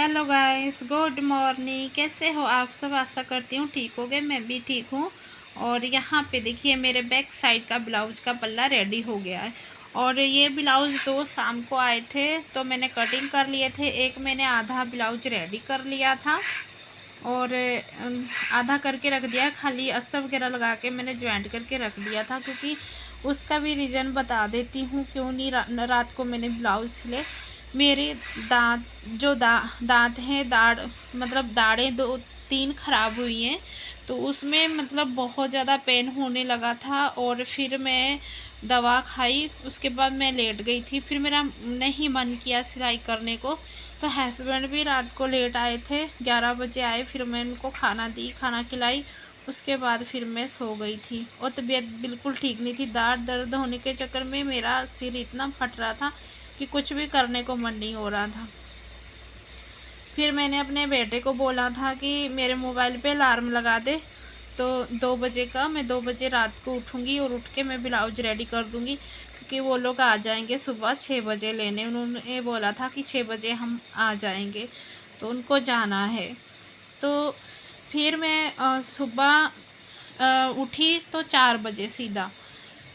Hello guys, good morning. कैसे हो आप सब? आशा करती हूँ ठीक होगे। मैं भी ठीक हूँ। और यहाँ पे देखिए मेरे बैक साइड का ब्लाउज का पल्ला रेडी हो गया है। और ये ब्लाउज़ दो शाम को आए थे तो मैंने कटिंग कर लिए थे। एक मैंने आधा ब्लाउज रेडी कर लिया था और आधा करके रख दिया। खाली अस्तर वगैरह लगा के मैंने ज्वाइंट करके रख दिया था, क्योंकि उसका भी रीज़न बता देती हूँ क्यों नहीं रात को मैंने ब्लाउज सिले। मेरे दांत हैं, मतलब दाढ़ें 2-3 ख़राब हुई हैं, तो उसमें मतलब बहुत ज़्यादा पेन होने लगा था। और फिर मैं दवा खाई, उसके बाद मैं लेट गई थी। फिर मेरा नहीं मन किया सिलाई करने को। तो हस्बैंड भी रात को लेट आए थे, 11 बजे आए। फिर मैं उनको खाना दी, खाना खिलाई। उसके बाद फिर मैं सो गई थी और तबीयत बिल्कुल ठीक नहीं थी। दांत दर्द होने के चक्कर में मेरा सिर इतना फट रहा था कि कुछ भी करने को मन नहीं हो रहा था। फिर मैंने अपने बेटे को बोला था कि मेरे मोबाइल पे अलार्म लगा दे, तो 2 बजे का। मैं 2 बजे रात को उठूँगी और उठ के मैं ब्लाउज रेडी कर दूँगी, क्योंकि वो लोग आ जाएंगे सुबह 6 बजे लेने। उन्होंने बोला था कि 6 बजे हम आ जाएंगे, तो उनको जाना है। तो फिर मैं सुबह उठी तो 4 बजे सीधा,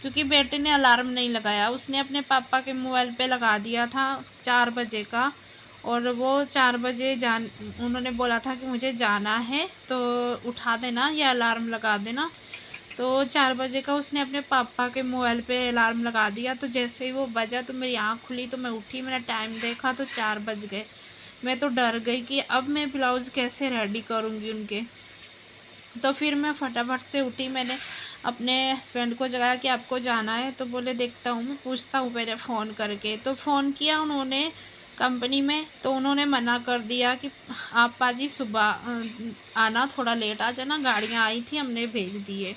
क्योंकि बेटे ने अलार्म नहीं लगाया। उसने अपने पापा के मोबाइल पे लगा दिया था 4 बजे का। और वो 4 बजे उन्होंने बोला था कि मुझे जाना है तो उठा देना या अलार्म लगा देना। तो 4 बजे का उसने अपने पापा के मोबाइल पे अलार्म लगा दिया। तो जैसे ही वो बजा तो मेरी आँख खुली, तो मैं उठी, मैंने टाइम देखा तो 4 बज गए। मैं तो डर गई कि अब मैं ब्लाउज़ कैसे रेडी करूँगी उनके। तो फिर मैं फटाफट से उठी। मैंने अपने हस्बैंड को जगाया कि आपको जाना है, तो बोले देखता हूँ, मैं पूछता हूँ पहले फ़ोन करके। तो फ़ोन किया उन्होंने कंपनी में, तो उन्होंने मना कर दिया कि आप पाजी सुबह आना, थोड़ा लेट आ जाना, गाड़ियाँ आई थी हमने भेज दिए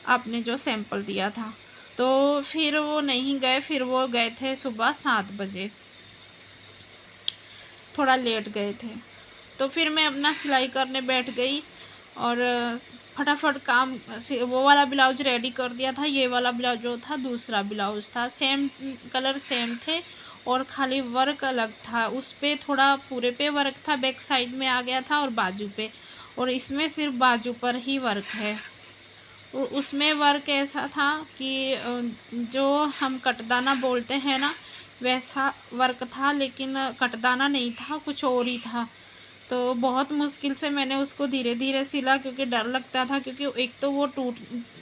आपने जो सैंपल दिया था। तो फिर वो नहीं गए, फिर वो गए थे सुबह 7 बजे, थोड़ा लेट गए थे। तो फिर मैं अपना सिलाई करने बैठ गई और फटाफट काम से वो वाला ब्लाउज रेडी कर दिया था। ये वाला ब्लाउज जो था दूसरा ब्लाउज था, सेम कलर सेम थे और खाली वर्क अलग था। उस पे थोड़ा पूरे पे वर्क था, बैक साइड में आ गया था और बाजू पे, और इसमें सिर्फ बाजू पर ही वर्क है। उसमें वर्क ऐसा था कि जो हम कटदाना बोलते हैं ना, वैसा वर्क था, लेकिन कटदाना नहीं था, कुछ और ही था। तो बहुत मुश्किल से मैंने उसको धीरे धीरे सिला, क्योंकि डर लगता था, क्योंकि एक तो वो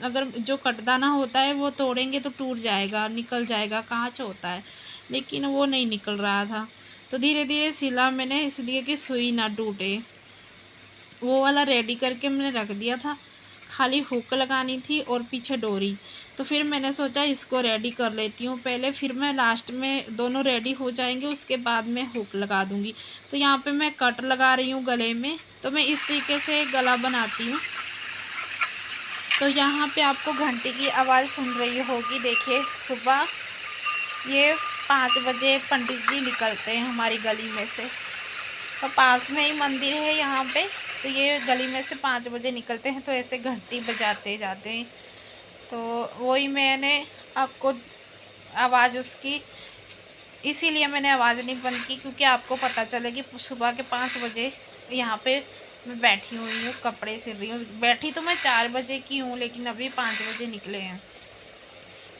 अगर जो कटदाना होता है वो तोड़ेंगे तो टूट जाएगा, निकल जाएगा, कांच होता है, लेकिन वो नहीं निकल रहा था। तो धीरे धीरे सिला मैंने, इसलिए कि सुई ना टूटे। वो वाला रेडी करके मैंने रख दिया था, खाली हुक लगानी थी और पीछे डोरी। तो फिर मैंने सोचा इसको रेडी कर लेती हूँ पहले, फिर मैं लास्ट में दोनों रेडी हो जाएंगे उसके बाद मैं हुक लगा दूँगी। तो यहाँ पे मैं कट लगा रही हूँ गले में। तो मैं इस तरीके से गला बनाती हूँ। तो यहाँ पे आपको घंटी की आवाज़ सुन रही होगी। देखिए सुबह ये 5 बजे पंडित जी निकलते हैं हमारी गली में से, तो पास में ही मंदिर है यहाँ पे। तो ये गली में से 5 बजे निकलते हैं, तो ऐसे घंटी बजाते जाते हैं। तो वही मैंने आपको आवाज़ उसकी, इसीलिए मैंने आवाज़ नहीं बंद की, क्योंकि आपको पता चले कि सुबह के 5 बजे यहाँ पे मैं बैठी हुई हूँ, कपड़े सिल रही हूँ। बैठी तो मैं 4 बजे की हूँ, लेकिन अभी 5 बजे निकले हैं।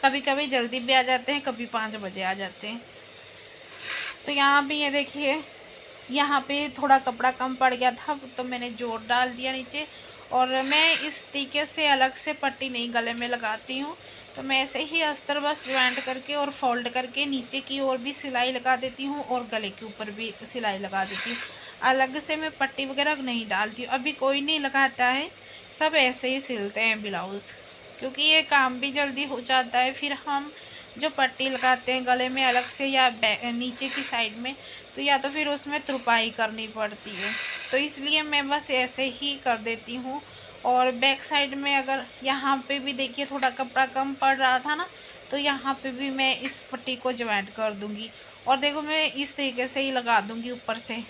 कभी कभी जल्दी भी आ जाते हैं, कभी 5 बजे आ जाते हैं। तो यहाँ पे ये देखिए, यहाँ पे थोड़ा कपड़ा कम पड़ गया था, तो मैंने जोड़ डाल दिया नीचे। और मैं इस तरीके से अलग से पट्टी नहीं गले में लगाती हूँ, तो मैं ऐसे ही अस्तर बस ज्वाइंट करके और फोल्ड करके नीचे की ओर भी सिलाई लगा देती हूँ और गले के ऊपर भी सिलाई लगा देती हूँ। अलग से मैं पट्टी वगैरह नहीं डालती हूँ, अभी कोई नहीं लगाता है, सब ऐसे ही सिलते हैं ब्लाउज़, क्योंकि ये काम भी जल्दी हो जाता है। फिर हम जो पट्टी लगाते हैं गले में अलग से या नीचे की साइड में, तो या तो फिर उसमें तुरपाई करनी पड़ती है, तो इसलिए मैं बस ऐसे ही कर देती हूँ। और बैक साइड में अगर यहाँ पे भी देखिए थोड़ा कपड़ा कम पड़ रहा था ना, तो यहाँ पे भी मैं इस पट्टी को ज्वाइंट कर दूँगी। और देखो मैं इस तरीके से ही लगा दूँगी ऊपर से,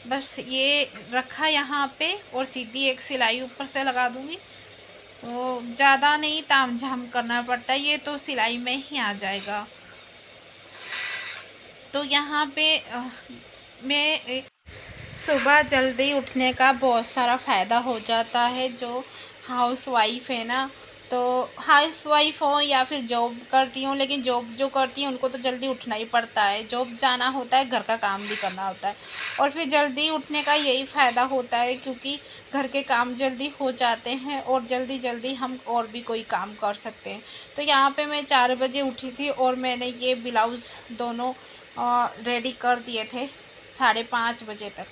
बस ये रखा यहाँ पे और सीधी एक सिलाई ऊपर से लगा दूँगी। तो ज़्यादा नहीं ताम झाम करना पड़ता, ये तो सिलाई में ही आ जाएगा। तो यहाँ पे में सुबह जल्दी उठने का बहुत सारा फ़ायदा हो जाता है। जो हाउस वाइफ है ना, तो हाउस वाइफ हो या फिर जॉब करती हूँ, लेकिन जॉब जो करती हैं उनको तो जल्दी उठना ही पड़ता है। जॉब जाना होता है, घर का काम भी करना होता है, और फिर जल्दी उठने का यही फ़ायदा होता है क्योंकि घर के काम जल्दी हो जाते हैं और जल्दी जल्दी हम और भी कोई काम कर सकते हैं। तो यहाँ पे मैं 4 बजे उठी थी और मैंने ये ब्लाउज़ दोनों रेडी कर दिए थे 5:30 बजे तक।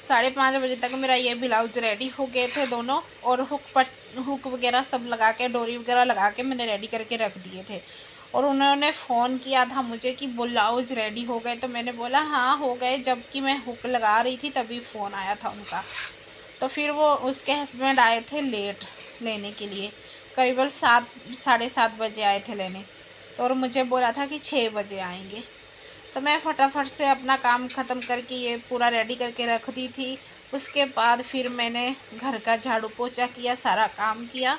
5:30 बजे तक मेरा ये ब्लाउज रेडी हो गए थे दोनों, और हुक वगैरह सब लगा के, डोरी वगैरह लगा के मैंने रेडी करके रख दिए थे। और उन्होंने फ़ोन किया था मुझे कि ब्लाउज रेडी हो गए, तो मैंने बोला हाँ हो गए, जबकि मैं हुक लगा रही थी तभी फ़ोन आया था उनका। तो फिर वो उसके हस्बैंड आए थे लेट लेने के लिए, करीबन 7-7:30 बजे आए थे लेने। तो और मुझे बोला था कि 6 बजे आएंगे। तो मैं फटाफट से अपना काम ख़त्म करके ये पूरा रेडी करके रख दी थी। उसके बाद फिर मैंने घर का झाड़ू पोछा किया, सारा काम किया,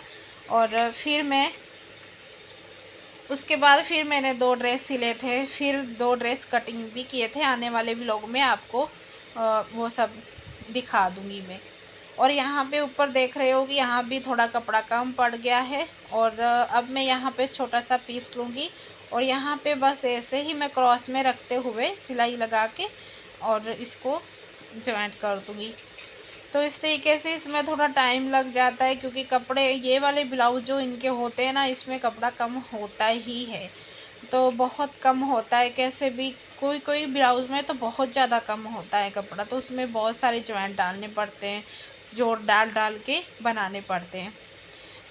और उसके बाद फिर मैंने 2 ड्रेस सिले थे, फिर 2 ड्रेस कटिंग भी किए थे। आने वाले व्लॉग में आपको वो सब दिखा दूँगी मैं। और यहाँ पे ऊपर देख रहे हो कि यहाँ भी थोड़ा कपड़ा कम पड़ गया है, और अब मैं यहाँ पे छोटा सा पीस लूँगी, और यहाँ पे बस ऐसे ही मैं क्रॉस में रखते हुए सिलाई लगा के और इसको जॉइंट कर दूँगी। तो इस तरीके से इसमें थोड़ा टाइम लग जाता है क्योंकि कपड़े, ये वाले ब्लाउज जो इनके होते हैं ना, इसमें कपड़ा कम होता ही है, तो बहुत कम होता है। कैसे भी कोई कोई ब्लाउज़ में तो बहुत ज़्यादा कम होता है कपड़ा, तो उसमें बहुत सारे जॉइंट डालने पड़ते हैं, जोड़ डाल डाल के बनाने पड़ते हैं।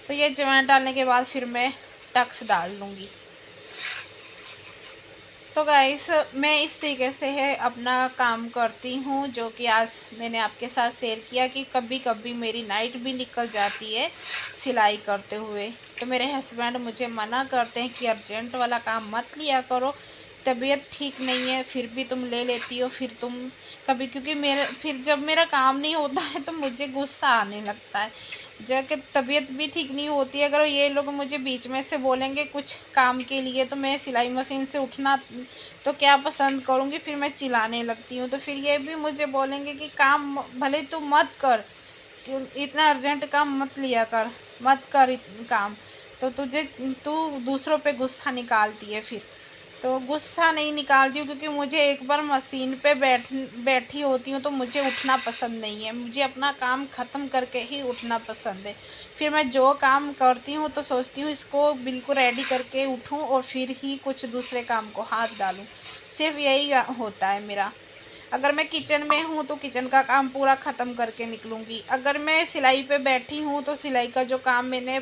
तो ये जॉइंट डालने के बाद फिर मैं टक्स डाल लूँगी। तो गाइस, मैं इस तरीके से है अपना काम करती हूँ, जो कि आज मैंने आपके साथ शेयर किया कि कभी कभी मेरी नाइट भी निकल जाती है सिलाई करते हुए। तो मेरे हस्बैंड मुझे मना करते हैं कि अर्जेंट वाला काम मत लिया करो, तबीयत ठीक नहीं है फिर भी तुम ले लेती हो, फिर तुम कभी, क्योंकि फिर जब मेरा काम नहीं होता है तो मुझे गुस्सा आने लगता है। जबकि तबीयत भी ठीक नहीं होती है, अगर ये लोग मुझे बीच में से बोलेंगे कुछ काम के लिए तो मैं सिलाई मशीन से उठना तो क्या पसंद करूँगी, फिर मैं चिल्लाने लगती हूँ। तो फिर ये भी मुझे बोलेंगे कि काम भले तू मत कर, इतना अर्जेंट काम मत लिया कर, मत कर काम, तो तू दूसरों पे गुस्सा निकालती है। फिर तो गुस्सा नहीं निकालती हूँ क्योंकि मुझे एक बार मशीन पे बैठी होती हूँ तो मुझे उठना पसंद नहीं है, मुझे अपना काम ख़त्म करके ही उठना पसंद है। फिर मैं जो काम करती हूँ तो सोचती हूँ इसको बिल्कुल रेडी करके उठूँ और फिर ही कुछ दूसरे काम को हाथ डालूँ, सिर्फ यही होता है मेरा। अगर मैं किचन में हूँ तो किचन का काम पूरा ख़त्म करके निकलूँगी, अगर मैं सिलाई पे बैठी हूँ तो सिलाई का जो काम मैंने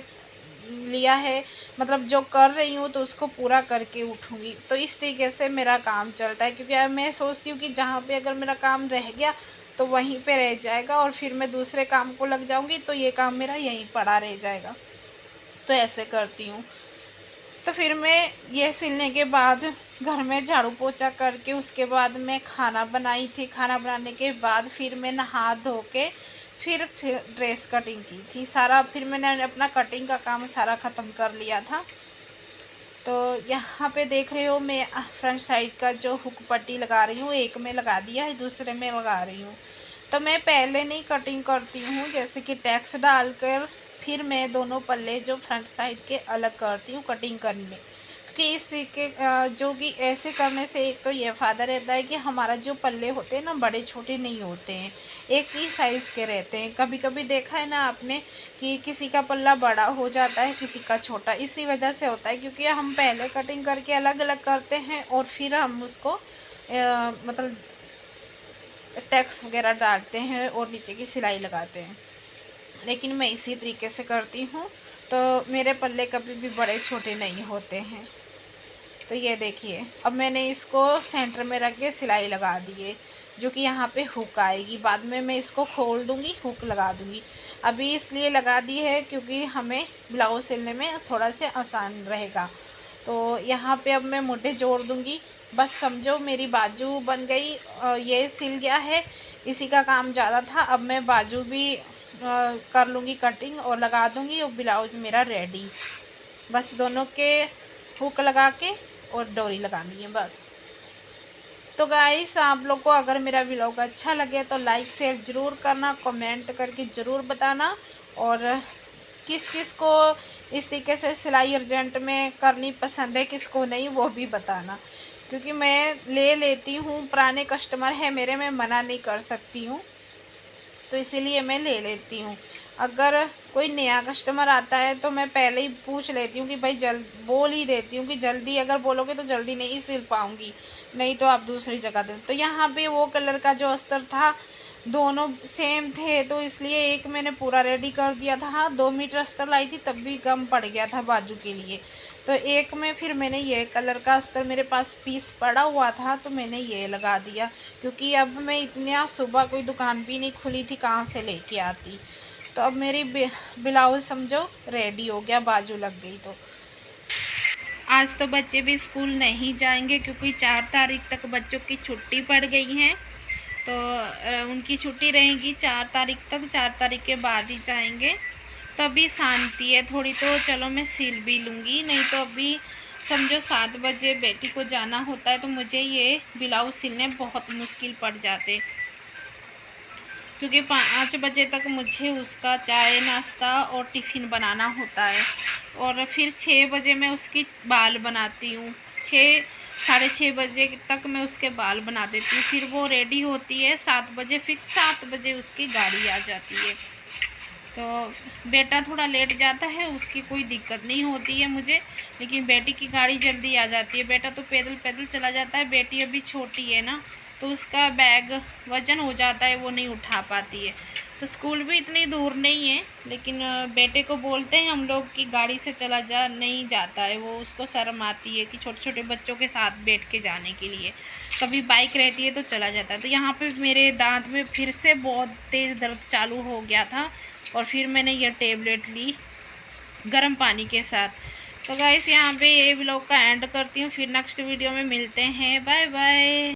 लिया है, मतलब जो कर रही हूँ, तो उसको पूरा करके उठूँगी। तो इस तरीके से मेरा काम चलता है क्योंकि अब मैं सोचती हूँ कि जहाँ पे अगर मेरा काम रह गया तो वहीं पे रह जाएगा, और फिर मैं दूसरे काम को लग जाऊँगी तो ये काम मेरा यहीं पड़ा रह जाएगा। तो ऐसे करती हूँ। तो फिर मैं ये सिलने के बाद घर में झाड़ू पोछा करके उसके बाद मैं खाना बनाई थी। खाना बनाने के बाद फिर मैं नहा धो के फिर ड्रेस कटिंग की थी सारा, फिर मैंने अपना कटिंग का काम सारा ख़त्म कर लिया था। तो यहाँ पे देख रहे हो मैं फ्रंट साइड का जो हुक पट्टी लगा रही हूँ, एक में लगा दिया है, दूसरे में लगा रही हूँ। तो मैं पहले नहीं कटिंग करती हूँ, जैसे कि टैक्स डालकर फिर मैं दोनों पल्ले जो फ्रंट साइड के अलग करती हूँ कटिंग करने, क्योंकि इस तरीके जो कि ऐसे करने से एक तो ये फ़ायदा रहता है कि हमारा जो पल्ले होते हैं ना, बड़े छोटे नहीं होते हैं, एक ही साइज़ के रहते हैं। कभी कभी देखा है ना आपने कि किसी का पल्ला बड़ा हो जाता है, किसी का छोटा, इसी वजह से होता है क्योंकि हम पहले कटिंग करके अलग अलग करते हैं और फिर हम उसको मतलब टैक्स वगैरह डालते हैं और नीचे की सिलाई लगाते हैं। लेकिन मैं इसी तरीके से करती हूँ, तो मेरे पल्ले कभी भी बड़े छोटे नहीं होते हैं। तो ये देखिए, अब मैंने इसको सेंटर में रख के सिलाई लगा दी है, जो कि यहाँ पे हुक आएगी, बाद में मैं इसको खोल दूँगी, हुक लगा दूँगी। अभी इसलिए लगा दी है क्योंकि हमें ब्लाउज सिलने में थोड़ा सा आसान रहेगा। तो यहाँ पे अब मैं मोटे जोड़ दूँगी, बस समझो मेरी बाजू बन गई। ये सिल गया है, इसी का काम ज़्यादा था। अब मैं बाजू भी कर लूँगी कटिंग और लगा दूँगी और ब्लाउज मेरा रेडी। बस दोनों के हुक लगा के और डोरी लगानी है बस। तो गाइस आप लोग को अगर मेरा व्लॉग अच्छा लगे तो लाइक शेयर ज़रूर करना, कमेंट करके ज़रूर बताना, और किस किस को इस तरीके से सिलाई अर्जेंट में करनी पसंद है, किसको नहीं, वो भी बताना। क्योंकि मैं ले लेती हूँ, पुराने कस्टमर है मेरे, मैं मना नहीं कर सकती हूँ, तो इसीलिए मैं ले लेती हूँ। अगर कोई नया कस्टमर आता है तो मैं पहले ही पूछ लेती हूँ कि भाई बोल ही देती हूँ कि जल्दी अगर बोलोगे तो जल्दी नहीं सिल पाऊँगी, नहीं तो आप दूसरी जगह दे। तो यहाँ पे वो कलर का जो अस्तर था दोनों सेम थे, तो इसलिए एक मैंने पूरा रेडी कर दिया था। हाँ, 2 मीटर अस्तर लाई थी तब भी कम पड़ गया था बाजू के लिए, तो एक में फिर मैंने ये कलर का अस्तर मेरे पास पीस पड़ा हुआ था तो मैंने ये लगा दिया। क्योंकि अब मैं इतना सुबह कोई दुकान भी नहीं खुली थी, कहाँ से लेके आती। तो अब मेरी ब्लाउज़ समझो रेडी हो गया, बाजू लग गई। तो आज तो बच्चे भी स्कूल नहीं जाएंगे क्योंकि 4 तारीख तक बच्चों की छुट्टी पड़ गई है, तो उनकी छुट्टी रहेगी 4 तारीख तक। 4 तारीख के बाद ही जाएंगे, तो अभी शांति है थोड़ी, तो चलो मैं सिल भी लूँगी। नहीं तो अभी समझो 7 बजे बेटी को जाना होता है, तो मुझे ये ब्लाउज़ सिलने बहुत मुश्किल पड़ जाते, क्योंकि 5 बजे तक मुझे उसका चाय नाश्ता और टिफ़िन बनाना होता है, और फिर 6 बजे मैं उसकी बाल बनाती हूँ। 6-6:30 बजे तक मैं उसके बाल बना देती हूँ, फिर वो रेडी होती है 7 बजे, फिर 7 बजे उसकी गाड़ी आ जाती है। तो बेटा थोड़ा लेट जाता है, उसकी कोई दिक्कत नहीं होती है मुझे, लेकिन बेटी की गाड़ी जल्दी आ जाती है। बेटा तो पैदल पैदल चला जाता है, बेटी अभी छोटी है ना, तो उसका बैग वज़न हो जाता है, वो नहीं उठा पाती है। तो स्कूल भी इतनी दूर नहीं है, लेकिन बेटे को बोलते हैं हम लोग कि गाड़ी से चला जा, नहीं जाता है वो, उसको शर्म आती है कि छोटे छोटे बच्चों के साथ बैठ के जाने के लिए। कभी बाइक रहती है तो चला जाता है। तो यहाँ पे मेरे दांत में फिर से बहुत तेज़ दर्द चालू हो गया था, और फिर मैंने ये टेबलेट ली गर्म पानी के साथ। तो गाइस यहाँ पे ये व्लॉग का एंड करती हूँ, फिर नेक्स्ट वीडियो में मिलते हैं। Bye bye.